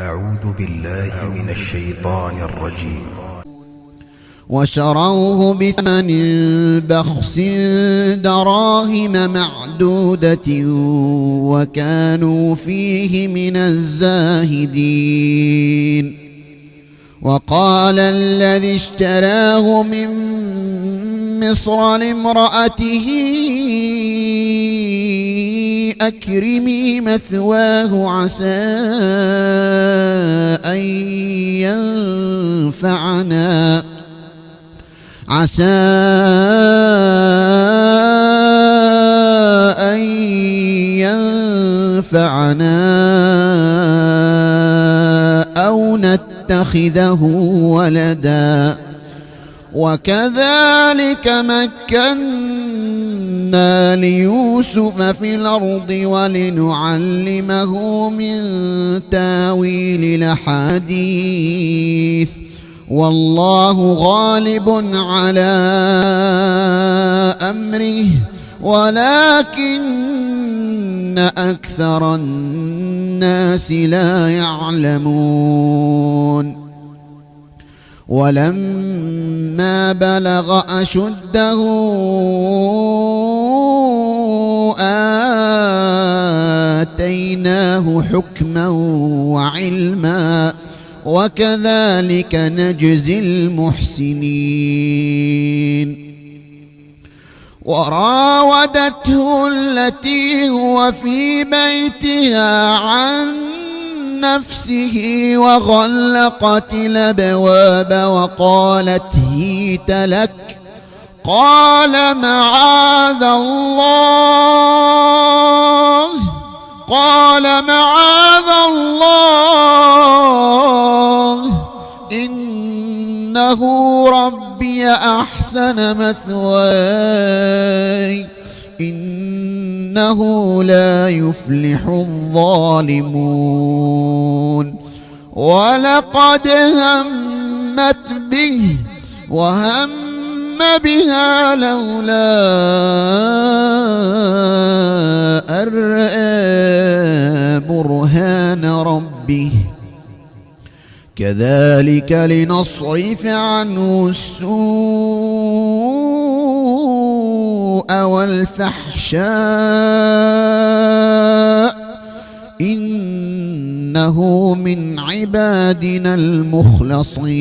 أعوذ بالله من الشيطان الرجيم. وشروه بثمن بخس دراهم معدودة وكانوا فيه من الزاهدين. وقال الذي اشتراه من مصر لامرأته أكرمي مثواه عسى أن ينفعنا أو نتخذه ولدا وكذلك مكنا ليوسف في الأرض ولنعلمه من تاويل الأحاديث والله غالب على أمره ولكن أكثر الناس لا يعلمون. ولما بلغ أشده آتيناه حكما وعلما وكذلك نجزي المحسنين. وراودته التي هو في بيتها عن نفسه وغلقت الأبواب وقالت هيت لك قال معاذ الله إنه ربي أحسن مثواي إنه لا يفلح الظالمون. ولقد همت به وهم بها لولا أن رأى برهان ربه كذلك لنصرف عنه السوء والفحشاء إنه من عبادنا المخلصين.